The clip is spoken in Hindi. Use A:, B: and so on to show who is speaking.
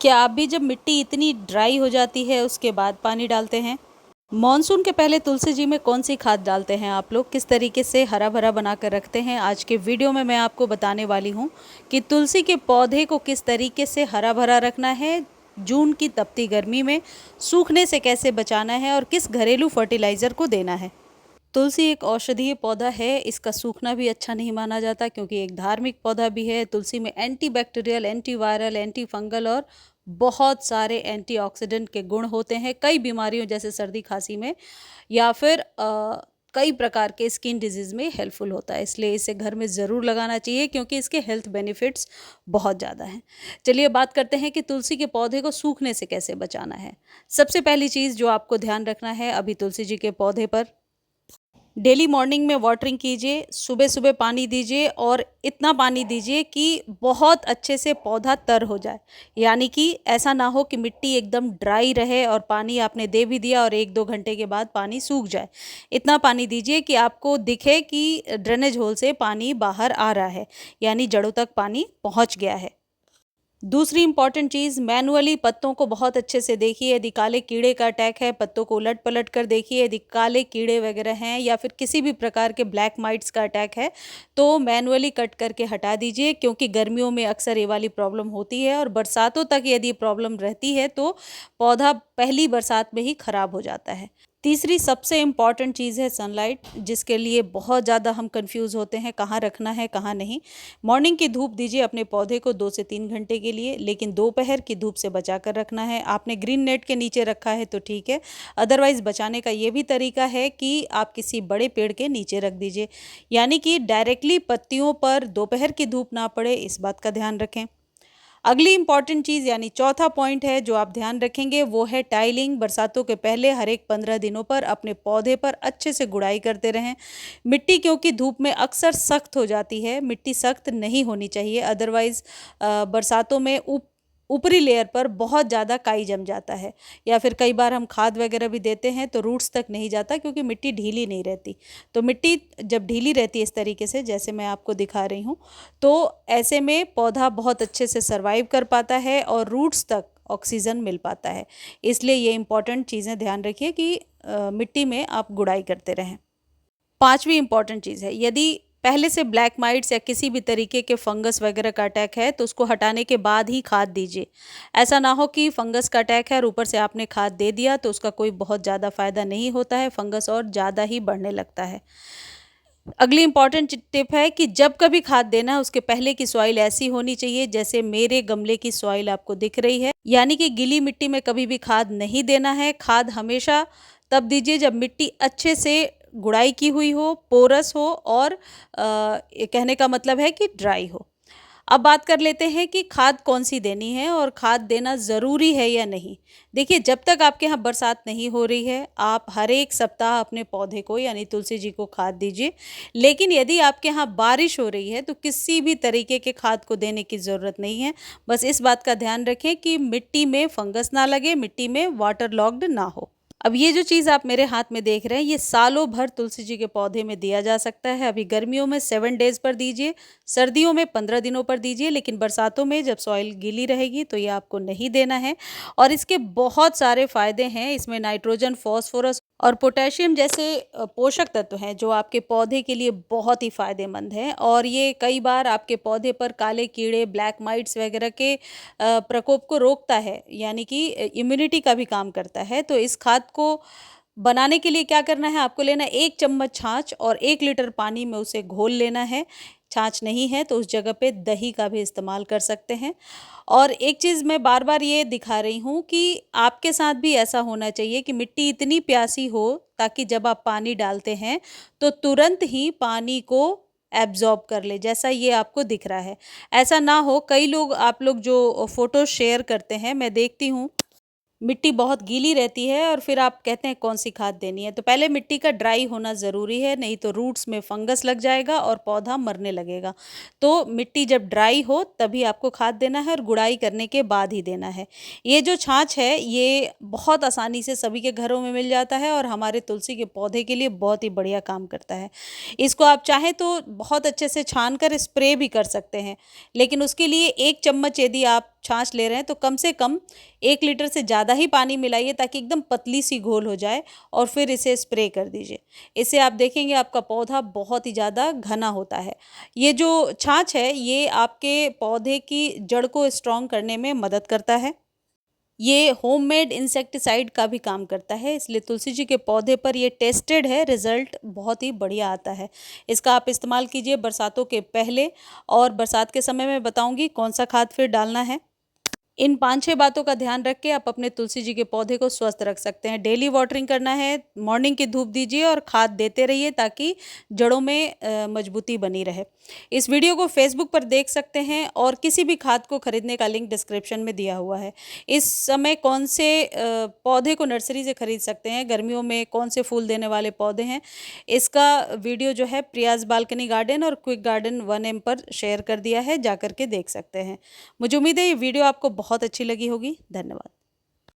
A: क्या आप भी जब मिट्टी इतनी ड्राई हो जाती है उसके बाद पानी डालते हैं? मॉनसून के पहले तुलसी जी में कौन सी खाद डालते हैं आप लोग? किस तरीके से हरा भरा बना कर रखते हैं? आज के वीडियो में मैं आपको बताने वाली हूँ कि तुलसी के पौधे को किस तरीके से हरा भरा रखना है, जून की तपती गर्मी में सूखने से कैसे बचाना है और किस घरेलू फर्टिलाइज़र को देना है। तुलसी एक औषधीय पौधा है, इसका सूखना भी अच्छा नहीं माना जाता क्योंकि एक धार्मिक पौधा भी है। तुलसी में एंटीबैक्टीरियल, एंटीवायरल, एंटी फंगल और बहुत सारे एंटीऑक्सीडेंट के गुण होते हैं। कई बीमारियों जैसे सर्दी खांसी में या फिर कई प्रकार के स्किन डिजीज़ में हेल्पफुल होता है, इसलिए इसे घर में ज़रूर लगाना चाहिए क्योंकि इसके हेल्थ बेनिफिट्स बहुत ज़्यादा हैं। चलिए बात करते हैं कि तुलसी के पौधे को सूखने से कैसे बचाना है। सबसे पहली चीज़ जो आपको ध्यान रखना है, अभी तुलसी जी के पौधे पर डेली मॉर्निंग में वाटरिंग कीजिए, सुबह-सुबह पानी दीजिए और इतना पानी दीजिए कि बहुत अच्छे से पौधा तर हो जाए। यानी कि ऐसा ना हो कि मिट्टी एकदम ड्राई रहे और पानी आपने दे भी दिया और 1-2 घंटे के बाद पानी सूख जाए। इतना पानी दीजिए कि आपको दिखे कि ड्रेनेज होल से पानी बाहर आ रहा है, यानी जड़ों तक पानी पहुँच गया है। दूसरी इम्पॉर्टेंट चीज़, मैनुअली पत्तों को बहुत अच्छे से देखिए, यदि काले कीड़े का अटैक है पत्तों को उलट पलट कर देखिए, यदि काले कीड़े वगैरह हैं या फिर किसी भी प्रकार के ब्लैक माइट्स का अटैक है तो मैनुअली कट करके हटा दीजिए क्योंकि गर्मियों में अक्सर ये वाली प्रॉब्लम होती है और बरसातों तक यदि ये प्रॉब्लम रहती है तो पौधा पहली बरसात में ही खराब हो जाता है। तीसरी सबसे इम्पॉर्टेंट चीज़ है सनलाइट, जिसके लिए बहुत ज़्यादा हम कंफ्यूज होते हैं कहाँ रखना है कहाँ नहीं। मॉर्निंग की धूप दीजिए अपने पौधे को 2 से 3 घंटे के लिए, लेकिन दोपहर की धूप से बचा कर रखना है। आपने ग्रीन नेट के नीचे रखा है तो ठीक है, अदरवाइज़ बचाने का ये भी तरीका है कि आप किसी बड़े पेड़ के नीचे रख दीजिए, यानी कि डायरेक्टली पत्तियों पर दोपहर की धूप ना पड़े, इस बात का ध्यान रखें। अगली इम्पॉर्टेंट चीज़ यानी चौथा पॉइंट है जो आप ध्यान रखेंगे वो है टाइलिंग। बरसातों के पहले हर एक 15 दिनों पर अपने पौधे पर अच्छे से गुड़ाई करते रहें। मिट्टी क्योंकि धूप में अक्सर सख्त हो जाती है, मिट्टी सख्त नहीं होनी चाहिए, अदरवाइज़ बरसातों में ऊपरी लेयर पर बहुत ज़्यादा काई जम जाता है या फिर कई बार हम खाद वगैरह भी देते हैं तो रूट्स तक नहीं जाता क्योंकि मिट्टी ढीली नहीं रहती। तो मिट्टी जब ढीली रहती है इस तरीके से जैसे मैं आपको दिखा रही हूँ, तो ऐसे में पौधा बहुत अच्छे से सर्वाइव कर पाता है और रूट्स तक ऑक्सीजन मिल पाता है। इसलिए ये इम्पॉर्टेंट चीज़ें ध्यान रखिए कि मिट्टी में आप गुड़ाई करते रहें। पांचवी इम्पॉर्टेंट चीज़ है, यदि पहले से ब्लैक माइट्स या किसी भी तरीके के फंगस वगैरह का अटैक है तो उसको हटाने के बाद ही खाद दीजिए। ऐसा ना हो कि फंगस का अटैक है और ऊपर से आपने खाद दे दिया तो उसका कोई बहुत ज़्यादा फ़ायदा नहीं होता है, फंगस और ज़्यादा ही बढ़ने लगता है। अगली इम्पॉर्टेंट टिप है कि जब कभी खाद देना है उसके पहले की सॉइल ऐसी होनी चाहिए जैसे मेरे गमले की सॉइल आपको दिख रही है, यानी कि गीली मिट्टी में कभी भी खाद नहीं देना है। खाद हमेशा तब दीजिए जब मिट्टी अच्छे से गुड़ाई की हुई हो, पोरस हो और ये कहने का मतलब है कि ड्राई हो। अब बात कर लेते हैं कि खाद कौन-सी देनी है और खाद देना ज़रूरी है या नहीं। देखिए, जब तक आपके यहाँ बरसात नहीं हो रही है, आप हर 1 सप्ताह अपने पौधे को यानी तुलसी जी को खाद दीजिए। लेकिन यदि आपके यहाँ बारिश हो रही है, तो किसी भी तरीके के खाद को देने की ज़रूरत नहीं है। बस इस बात का ध्यान रखें कि मिट्टी में फंगस ना लगे, मिट्टी में वाटर लॉक्ड ना हो। अब ये जो चीज़ आप मेरे हाथ में देख रहे हैं, ये सालों भर तुलसी जी के पौधे में दिया जा सकता है। अभी गर्मियों में 7 डेज़ पर दीजिए, सर्दियों में 15 दिनों पर दीजिए, लेकिन बरसातों में जब सॉइल गीली रहेगी तो ये आपको नहीं देना है। और इसके बहुत सारे फ़ायदे हैं, इसमें नाइट्रोजन, फॉस्फोरस और पोटेशियम जैसे पोषक तत्व हैं जो आपके पौधे के लिए बहुत ही फ़ायदेमंद हैं और ये कई बार आपके पौधे पर काले कीड़े, ब्लैक माइट्स वगैरह के प्रकोप को रोकता है, यानी कि इम्यूनिटी का भी काम करता है। तो इस खाद को बनाने के लिए क्या करना है, आपको लेना है 1 चम्मच छाछ और 1 लीटर पानी में उसे घोल लेना है। छाछ नहीं है तो उस जगह पे दही का भी इस्तेमाल कर सकते हैं। और एक चीज़ मैं बार-बार ये दिखा रही हूँ कि आपके साथ भी ऐसा होना चाहिए कि मिट्टी इतनी प्यासी हो ताकि जब आप पानी डालते हैं तो तुरंत ही पानी को एब्ज़ॉर्ब कर ले, जैसा ये आपको दिख रहा है। ऐसा ना हो, कई लोग आप लोग जो फ़ोटो शेयर करते हैं, मैं देखती हूँ मिट्टी बहुत गीली रहती है और फिर आप कहते हैं कौन सी खाद देनी है। तो पहले मिट्टी का ड्राई होना ज़रूरी है, नहीं तो रूट्स में फंगस लग जाएगा और पौधा मरने लगेगा। तो मिट्टी जब ड्राई हो तभी आपको खाद देना है और गुड़ाई करने के बाद ही देना है। ये जो छाछ है ये बहुत आसानी से सभी के घरों में मिल जाता है और हमारे तुलसी के पौधे के लिए बहुत ही बढ़िया काम करता है। इसको आप चाहें तो बहुत अच्छे से छान कर स्प्रे भी कर सकते हैं, लेकिन उसके लिए 1 चम्मच यदि आप छाछ ले रहे हैं तो कम से कम 1 लीटर से ज़्यादा ही पानी मिलाइए ताकि एकदम पतली सी घोल हो जाए और फिर इसे स्प्रे कर दीजिए। इससे आप देखेंगे आपका पौधा बहुत ही ज़्यादा घना होता है। ये जो छाछ है ये आपके पौधे की जड़ को स्ट्रॉन्ग करने में मदद करता है। ये होममेड इंसेक्टिसाइड का भी काम करता है, इसलिए तुलसी जी के पौधे पर ये टेस्टेड है, रिज़ल्ट बहुत ही बढ़िया आता है। इसका आप इस्तेमाल कीजिए बरसातों के पहले, और बरसात के समय में बताऊँगी कौन-सा खाद फिर डालना है। इन 5-6 बातों का ध्यान रख के आप अपने तुलसी जी के पौधे को स्वस्थ रख सकते हैं। डेली वाटरिंग करना है, मॉर्निंग की धूप दीजिए और खाद देते रहिए ताकि जड़ों में मजबूती बनी रहे। इस वीडियो को फेसबुक पर देख सकते हैं और किसी भी खाद को खरीदने का लिंक डिस्क्रिप्शन में दिया हुआ है। इस समय कौन से पौधे को नर्सरी से खरीद सकते हैं, गर्मियों में कौन से फूल देने वाले पौधे हैं, इसका वीडियो जो है प्रियाज़ बालकनी गार्डन और क्विक गार्डन 1M पर शेयर कर दिया है, जाकर के देख सकते हैं। मुझे उम्मीद है ये वीडियो आपको बहुत अच्छी लगी होगी। धन्यवाद।